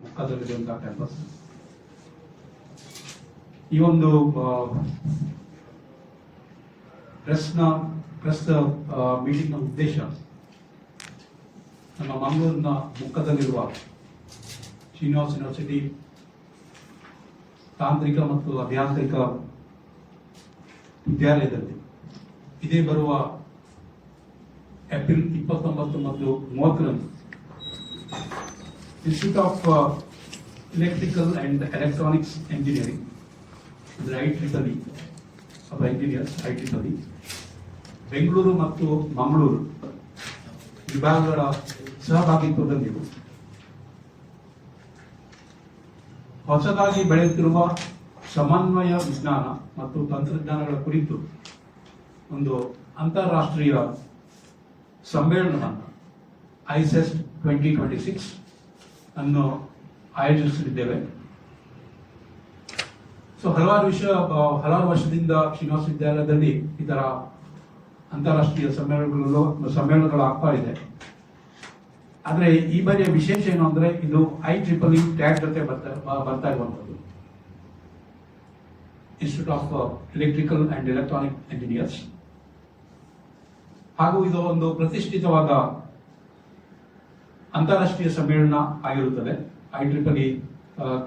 ಮುಖದಲ್ಲಿರುವಂತಹ campus. ಈ ಒಂದು press ಮೀಟಿಂಗ್ನ ಉದ್ದೇಶ ನಮ್ಮ ಮಂಗಳೂರಿನ ಮುಖದಲ್ಲಿರುವ ಶ್ರೀನಿವಾಸ ಯೂನಿವರ್ಸಿಟಿ ತಾಂತ್ರಿಕ ಮತ್ತು ಅಭಿಯಾಂತ್ರಿಕ ವಿದ್ಯಾಲಯದಲ್ಲಿ ಇದೇ ಬರುವ ಏಪ್ರಿಲ್ 29 ಮತ್ತು 30ರಂದು institute of electrical and electronics engineering IEEE of engineers IEEE Bengaluru ಮತ್ತು ಮಂಗಳೂರು ವಿಭಾಗಗಳ ಸಹಭಾಗಿತ್ವದಲ್ಲಿ ಹೊಸದಾಗಿ ಬೆಳೆಯುತ್ತಿರುವ ಸಮನ್ವಯ ವಿಜ್ಞಾನ ಮತ್ತು ತಂತ್ರಜ್ಞಾನಗಳ ಕುರಿತು ಒಂದು ಅಂತಾರಾಷ್ಟ್ರೀಯ ಸಮ್ಮೇಳನವನ್ನು ಐಸೆಸ್ಟ್ 2026 ಅನ್ನು ಆಯೋಜಿಸಲಿದ್ದೇವೆ. ಹಲವಾರು ವರ್ಷದಿಂದ ಶ್ರೀನಿವಾಸ ವಿದ್ಯಾಲಯದಲ್ಲಿ ಈ ತರ ಅಂತಾರಾಷ್ಟ್ರೀಯ ಸಮ್ಮೇಳನಗಳು ಆಗ್ತಾ ಇದೆ. ಆದ್ರೆ ಈ ಬಾರಿಯ ವಿಶೇಷ ಏನು ಅಂದ್ರೆ ಇದು IEEE ಟ್ಯಾಗ್ ಜೊತೆ ಬರ್ತಾ ಇರುವಂತದ್ದು. Institute of electrical and electronic engineers ಹಾಗೂ ಇದು ಒಂದು ಪ್ರತಿಷ್ಠಿತವಾದ ಅಂತಾರಾಷ್ಟ್ರೀಯ ಸಮ್ಮೇಳನ ಆಗಿರುತ್ತದೆ. IEEE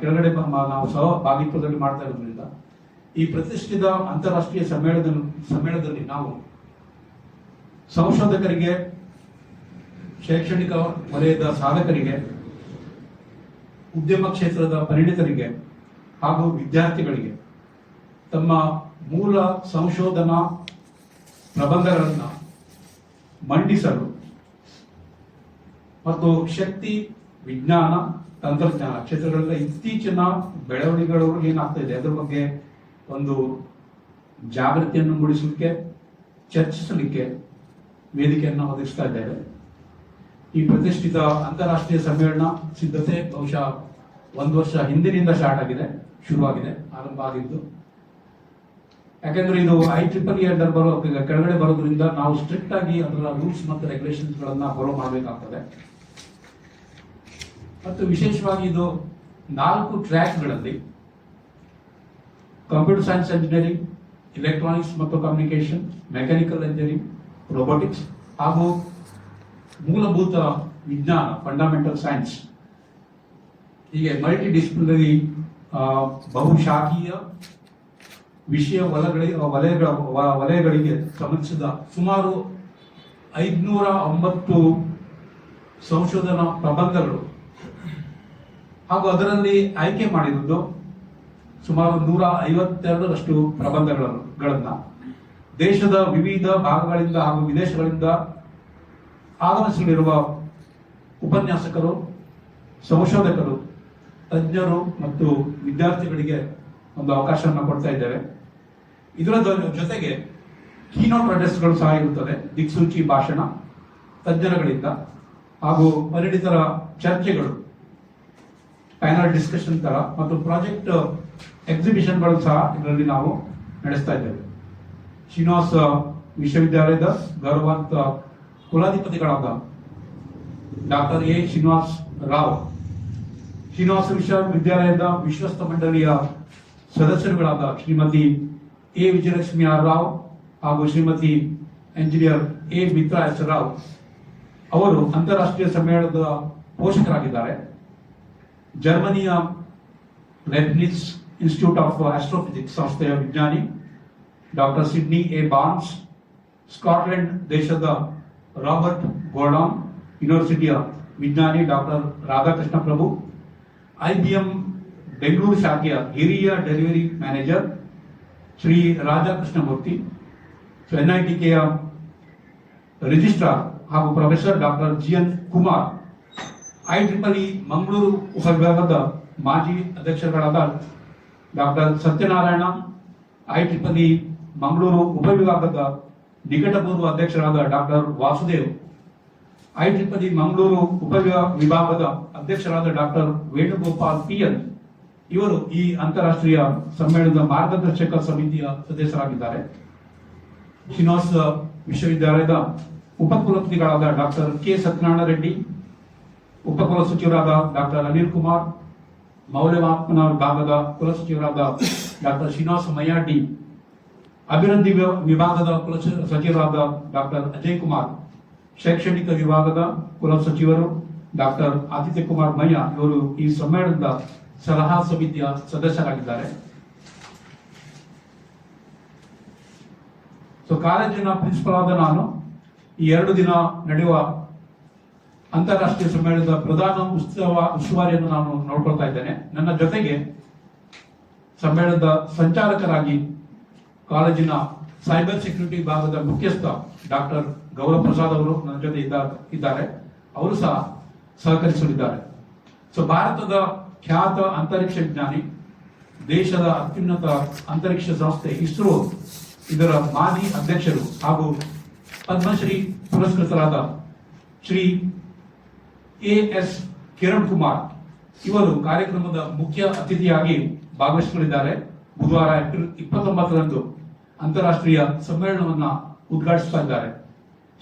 ಕೆಳಗಡೆ ನಾವು ಸಹಭಾಗಿತ್ವದಲ್ಲಿ ಮಾಡ್ತಾ ಇರೋದ್ರಿಂದ ಈ ಪ್ರತಿಷ್ಠಿತ ಅಂತಾರಾಷ್ಟ್ರೀಯ ಸಮ್ಮೇಳನದಲ್ಲಿ ನಾವು ಸಂಶೋಧಕರಿಗೆ, ಶೈಕ್ಷಣಿಕ ವಲಯದ ಸಾಧಕರಿಗೆ, ಉದ್ಯಮ ಕ್ಷೇತ್ರದ ಪರಿಣಿತರಿಗೆ ಹಾಗೂ ವಿದ್ಯಾರ್ಥಿಗಳಿಗೆ ತಮ್ಮ ಮೂಲ ಸಂಶೋಧನಾ ಪ್ರಬಂಧಗಳನ್ನು ಮಂಡಿಸಲು ಮತ್ತು ಶಕ್ತಿ, ವಿಜ್ಞಾನ, ತಂತ್ರಜ್ಞಾನ ಕ್ಷೇತ್ರಗಳ ಇತ್ತೀಚಿನ ಬೆಳವಣಿಗೆಗಳು ಏನಾಗ್ತಾ ಇದೆ ಅದರ ಬಗ್ಗೆ ಒಂದು ಜಾಗೃತಿಯನ್ನು ಮೂಡಿಸಲಿಕ್ಕೆ, ಚರ್ಚಿಸಲಿಕ್ಕೆ ವೇದಿಕೆಯನ್ನು ಒದಗಿಸ್ತಾ ಇದ್ದೇವೆ. ಈ ಪ್ರತಿಷ್ಠಿತ ಅಂತಾರಾಷ್ಟ್ರೀಯ ಸಮ್ಮೇಳನ ಸಿದ್ಧತೆ ಬಹುಶಃ 1 ವರ್ಷ ಹಿಂದಿನಿಂದ ಶುರುವಾಗಿದೆ, ಆರಂಭ ಆಗಿದ್ದು. ಯಾಕೆಂದ್ರೆ ಇದು IEEE ಅಂಡರ್ ಕೆಳಗಡೆ ಬರೋದ್ರಿಂದ ನಾವು ಸ್ಟ್ರಿಕ್ಟ್ ಆಗಿ ಅದರ ರೂಲ್ಸ್ ಮತ್ತು ರೆಗ್ಯುಲೇಷನ್ಸ್ ಗಳನ್ನ ಫಾಲೋ ಮಾಡಬೇಕಾಗ್ತದೆ. ಮತ್ತು ವಿಶೇಷವಾಗಿ ಇದು 4 ಟ್ರ್ಯಾಕ್ಗಳಲ್ಲಿ ಕಂಪ್ಯೂಟರ್ ಸೈನ್ಸ್ ಇಂಜಿನಿಯರಿಂಗ್, ಎಲೆಕ್ಟ್ರಾನಿಕ್ಸ್ ಮತ್ತು ಕಮ್ಯುನಿಕೇಶನ್, ಮೆಕ್ಯಾನಿಕಲ್ ಇಂಜಿನಿಯರಿಂಗ್, ರೋಬೋಟಿಕ್ಸ್ ಹಾಗೂ ಮೂಲಭೂತ ವಿಜ್ಞಾನ ಫಂಡಮೆಂಟಲ್ ಸೈನ್ಸ್ ಹೀಗೆ ಮಲ್ಟಿ ಡಿಸಿಪ್ಲಿನರಿ ಬಹುಶಾಖೀಯ ವಿಷಯ ವಲಯಗಳಿಗೆ ಸಂಬಂಧಿಸಿದ ಸುಮಾರು 509 ಸಂಶೋಧನಾ ಪ್ರಬಂಧಗಳು ಹಾಗೂ ಅದರಲ್ಲಿ ಆಯ್ಕೆ ಮಾಡಿರುವುದು ಸುಮಾರು 152ರಷ್ಟು ಪ್ರಬಂಧಗಳನ್ನ ದೇಶದ ವಿವಿಧ ಭಾಗಗಳಿಂದ ಹಾಗೂ ವಿದೇಶಗಳಿಂದ ಆಗಮಿಸಲಿರುವ ಉಪನ್ಯಾಸಕರು, ಸಂಶೋಧಕರು, ತಜ್ಞರು ಮತ್ತು ವಿದ್ಯಾರ್ಥಿಗಳಿಗೆ ಒಂದು ಅವಕಾಶವನ್ನು ಕೊಡ್ತಾ ಇದ್ದೇವೆ. ಇದರ ಜೊತೆಗೆ ಕೀನೋಟ್ ಅಡ್ರೆಸ್ಗಳು ಸಹ ಇರುತ್ತದೆ, ದಿಕ್ಸೂಚಿ ಭಾಷಣ ತಜ್ಞರುಗಳಿಂದ ಹಾಗೂ ಪರಿಣಿತರ ಚರ್ಚೆಗಳು, ಪ್ಯಾನಲ್ ಡಿಸ್ಕಷನ್ ತರ ಮತ್ತು ಪ್ರಾಜೆಕ್ಟ್ ಎಕ್ಸಿಬಿಷನ್ಗಳು ಸಹ ಇದರಲ್ಲಿ ನಾವು ನಡೆಸ್ತಾ ಇದ್ದೇವೆ. ಶ್ರೀನಿವಾಸ ವಿಶ್ವವಿದ್ಯಾಲಯದ ಗೌರವಾನ್ವಿತ ಕುಲಾಧಿಪತಿಗಳಾದ ಡಾಕ್ಟರ್ ಎ ಶ್ರೀನಿವಾಸ್ ರಾವ್, ಶ್ರೀನಿವಾಸ ವಿಶ್ವವಿದ್ಯಾಲಯದ ವಿಶ್ವಸ್ತ ಮಂಡಳಿಯ ಸದಸ್ಯರುಗಳಾದ ಶ್ರೀಮತಿ ಎ ವಿಜಯಲಕ್ಷ್ಮಿ ಆರ್ ರಾವ್ ಹಾಗೂ Shrimati engineer A Mitra S Rao ಅವರು ಅಂತಾರಾಷ್ಟ್ರೀಯ ಸಮ್ಮೇಳನದ ಪೋಷಕರಾಗಿದ್ದಾರೆ. ಜರ್ಮನಿಯ ಲೆಬ್ನಿಜ್ ಇನ್ಸ್ಟಿಟ್ಯೂಟ್ ಆಫ್ ಆಸ್ಟ್ರೋಫಿಸಿಕ್ಸ್ ಸಂಸ್ಥೆಯ ವಿಜ್ಞಾನಿ doctor Sydney A Barnes, Scotland ದೇಶದ ರಾಬರ್ಟ್ ಗೋರ್ಡಾನ್ ಯೂನಿವರ್ಸಿಟಿಯ ವಿಜ್ಞಾನಿ ಡಾಕ್ಟರ್ ರಾಧಾಕೃಷ್ಣ ಪ್ರಭು, IBM ಬೆಂಗಳೂರು ಶಾಖೆಯ ಹಿರಿಯ ಡೆಲಿವರಿ ಮ್ಯಾನೇಜರ್ ಶ್ರೀ ರಾಧಾಕೃಷ್ಣಮೂರ್ತಿ, NITಕೆಯ ರಿಜಿಸ್ಟ್ರಾರ್ ಹಾಗೂ professor doctor GN Kumar, IEEE Mangaluru ಉಪವಿಭಾಗದ ಮಾಜಿ ಅಧ್ಯಕ್ಷರುಗಳಾದ ಡಾಕ್ಟರ್ ಸತ್ಯನಾರಾಯಣ, IEEE ಮಂಗಳೂರು ಉಪವಿಭಾಗದ ನಿಕಟಪೂರ್ವ ಅಧ್ಯಕ್ಷರಾದ ಡಾಕ್ಟರ್ ವಾಸುದೇವ್, IEEE ಮಂಗಳೂರು ಉಪವಿಭಾಗದ ಅಧ್ಯಕ್ಷರಾದ ಡಾಕ್ಟರ್ ವೇಣುಗೋಪಾಲ್ PN ಇವರು ಈ ಅಂತಾರಾಷ್ಟ್ರೀಯ ಸಮ್ಮೇಳನದ ಮಾರ್ಗದರ್ಶಕ ಸಮಿತಿಯ ಸದಸ್ಯರಾಗಿದ್ದಾರೆ. ಶ್ರೀನಿವಾಸ ವಿಶ್ವವಿದ್ಯಾಲಯದ ಉಪಕುಲಪತಿಗಳಾದ ಡಾಕ್ಟರ್ ಕೆ ಸತ್ಯನಾರಾಯಣ ರೆಡ್ಡಿ, ಉಪಕುಲ ಸಚಿವರಾದ ಡಾಕ್ಟರ್ ಅನಿಲ್ ಕುಮಾರ್, ಮೌಲ್ಯಮಾಪನ ವಿಭಾಗದ ಕುಲಸಚಿವರಾದ ಡಾಕ್ಟರ್ ಶ್ರೀನಿವಾಸ ಮಯ್ಯಾಡಿ, ಅಭಿವೃದ್ಧಿ ವಿಭಾಗದ ಕುಲಸಚಿವರಾದ ಡಾಕ್ಟರ್ ಅಜಯ್ ಕುಮಾರ್, ಶೈಕ್ಷಣಿಕ ವಿಭಾಗದ ಕುಲಸಚಿವರು ಡಾಕ್ಟರ್ ಆದಿತ್ಯ ಕುಮಾರ್ ಮಯ್ಯ ಇವರು ಈ ಸಮ್ಮೇಳನದ ಸಲಹಾ ಸಮಿತಿಯ ಸದಸ್ಯರಾಗಿದ್ದಾರೆ. ಕಾಲೇಜಿನ ಪ್ರಿನ್ಸಿಪಲ್ ಆದ ನಾನು ಈ 2 ದಿನ ನಡೆಯುವ ಅಂತಾರಾಷ್ಟ್ರೀಯ ಸಮ್ಮೇಳನದ ಪ್ರಧಾನ ಉಸ್ತುವಾರಿಯನ್ನು ನಾನು ನೋಡ್ಕೊಳ್ತಾ ಇದ್ದೇನೆ. ನನ್ನ ಜೊತೆಗೆ ಸಮ್ಮೇಳನದ ಸಂಚಾಲಕರಾಗಿ ಕಾಲೇಜಿನ ಸೈಬರ್ ಸೆಕ್ಯೂರಿಟಿ ವಿಭಾಗದ ಮುಖ್ಯಸ್ಥ ಡಾಕ್ಟರ್ ಗೌರವ್ ಪ್ರಸಾದ್ ಅವರು ನನ್ನ ಜೊತೆ ಇದ್ದಾರೆ. ಅವರು ಸಹ ಸಹಕರಿಸಲಿದ್ದಾರೆ. ಭಾರತದ ಖ್ಯಾತ ಅಂತರಿಕ್ಷ ವಿಜ್ಞಾನಿ, ದೇಶದ ಅತ್ಯುನ್ನತ ಅಂತರಿಕ್ಷ ಸಂಸ್ಥೆ ಇಸ್ರೋ ಇದರ ಮಾಜಿ ಅಧ್ಯಕ್ಷರು ಹಾಗೂ ಪದ್ಮಶ್ರೀ ಪುರಸ್ಕೃತರಾದ ಶ್ರೀ ಎಸ್ ಕಿರಣ್ ಕುಮಾರ್ ಇವರು ಕಾರ್ಯಕ್ರಮದ ಮುಖ್ಯ ಅತಿಥಿಯಾಗಿ ಭಾಗವಹಿಸಲಿದ್ದಾರೆ. ಬುಧವಾರ ಏಪ್ರಿಲ್ 29ರಂದು ಅಂತಾರಾಷ್ಟ್ರೀಯ ಸಮ್ಮೇಳನವನ್ನ ಉದ್ಘಾಟಿಸ್ತಾ ಇದ್ದಾರೆ.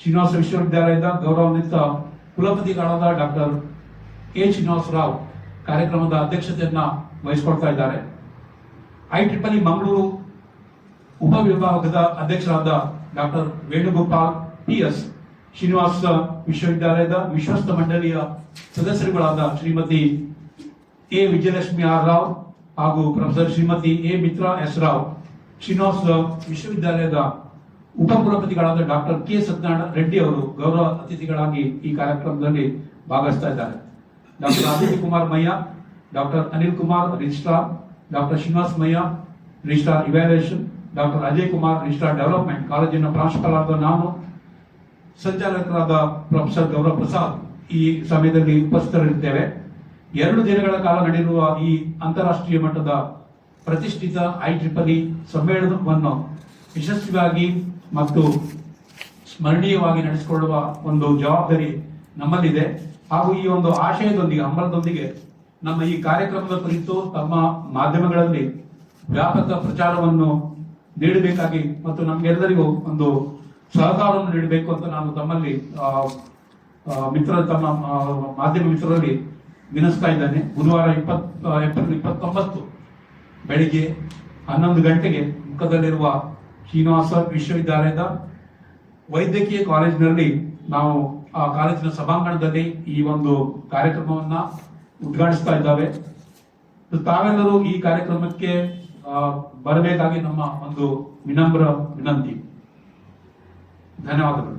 ಶ್ರೀನಿವಾಸ ವಿಶ್ವವಿದ್ಯಾಲಯದ ಗೌರವಾನ್ವಿತ ಕುಲಪತಿಗಳಾದ ಡಾಕ್ಟರ್ ಶ್ರೀನಿವಾಸ ರಾವ್ ಕಾರ್ಯಕ್ರಮದ ಅಧ್ಯಕ್ಷತೆಯನ್ನ ವಹಿಸಿಕೊಳ್ತಾ ಇದ್ದಾರೆ. IEEE ಮಂಗಳೂರು ಉಪವಿಭಾಗದ ಅಧ್ಯಕ್ಷರಾದ ಡಾಕ್ಟರ್ ವೇಣುಗೋಪಾಲ್ PS, ಶ್ರೀನಿವಾಸ ವಿಶ್ವವಿದ್ಯಾಲಯದ ವಿಶ್ವಸ್ತ ಮಂಡಳಿಯ ಸದಸ್ಯರುಗಳಾದ ಶ್ರೀಮತಿ ವಿಜಯಲಕ್ಷ್ಮಿ R ರಾವ್ ಹಾಗೂ ಪ್ರೊಫೆಸರ್ ಶ್ರೀಮತಿ ಮಿತ್ರಾ S ರಾವ್, ಶ್ರೀನಿವಾಸ ವಿಶ್ವವಿದ್ಯಾಲಯದ ಉಪಕುಲಪತಿಗಳಾದ ಡಾಕ್ಟರ್ K ಸತ್ಯನಾರಾಯಣ ರೆಡ್ಡಿ ಅವರು ಗೌರವ ಅತಿಥಿಗಳಾಗಿ ಈ ಕಾರ್ಯಕ್ರಮದಲ್ಲಿ ಭಾಗವಹಿಸ್ತಾ ಇದ್ದಾರೆ. Doctor Aditya Kumar Mayya, doctor Anil Kumar registrar, doctor Srinivas Mayya registrar evaluation, doctor Ajay Kumar registrar development, ಕಾಲೇಜಿನ ಪ್ರಾಂಶುಪಾಲರಾದ ನಾನು, ಸಂಚಾಲಕರಾದ ಪ್ರೊಫೆಸರ್ ಗೌರವ್ ಪ್ರಸಾದ್ ಈ ಸಮಯದಲ್ಲಿ ಉಪಸ್ಥಿತರಿದ್ದೇವೆ. 2 ದಿನಗಳ ಕಾಲ ನಡೆಯುವ ಈ ಅಂತಾರಾಷ್ಟ್ರೀಯ ಮಟ್ಟದ ಪ್ರತಿಷ್ಠಿತ IEEE ಸಮ್ಮೇಳನವನ್ನು ಯಶಸ್ವಿಯಾಗಿ ಮತ್ತು ಸ್ಮರಣೀಯವಾಗಿ ನಡೆಸಿಕೊಳ್ಳುವ ಒಂದು ಜವಾಬ್ದಾರಿ ನಮ್ಮಲ್ಲಿದೆ. ಹಾಗೂ ಈ ಒಂದು ಆಶಯದೊಂದಿಗೆ, ಹಂಬಲದೊಂದಿಗೆ ನಮ್ಮ ಈ ಕಾರ್ಯಕ್ರಮದ ಕುರಿತು ತಮ್ಮ ಮಾಧ್ಯಮಗಳಲ್ಲಿ ವ್ಯಾಪಕ ಪ್ರಚಾರವನ್ನು ನೀಡಬೇಕಾಗಿ ಮತ್ತು ನಮ್ಗೆಲ್ಲರಿಗೂ ಒಂದು ಸಹಕಾರವನ್ನು ನೀಡಬೇಕು ಅಂತ ನಾನು ತಮ್ಮಲ್ಲಿ ತಮ್ಮ ಮಾಧ್ಯಮ ಮಿತ್ರರಲ್ಲಿ ವಿನಿಸ್ತಾ ಇದ್ದೇನೆ. ಬುಧವಾರ ಏಪ್ರಿಲ್ 29 ಬೆಳಿಗ್ಗೆ 11 ಗಂಟೆಗೆ ಮುಖದಲ್ಲಿರುವ ಶ್ರೀನಿವಾಸ ವಿಶ್ವವಿದ್ಯಾಲಯದ ವೈದ್ಯಕೀಯ ಕಾಲೇಜಿನಲ್ಲಿ ನಾವು ಆ ಕಾಲೇಜಿನ ಸಭಾಂಗಣದಲ್ಲಿ ಈ ಒಂದು ಕಾರ್ಯಕ್ರಮವನ್ನ ಉದ್ಘಾಟಿಸ್ತಾ ಇದ್ದಾವೆ. ತಾವೆಲ್ಲರೂ ಈ ಕಾರ್ಯಕ್ರಮಕ್ಕೆ ಬರಬೇಕಾಗಿ ನಮ್ಮ ಒಂದು ವಿನಮ್ರ ವಿನಂತಿ. ಧನ್ಯವಾದಗಳು.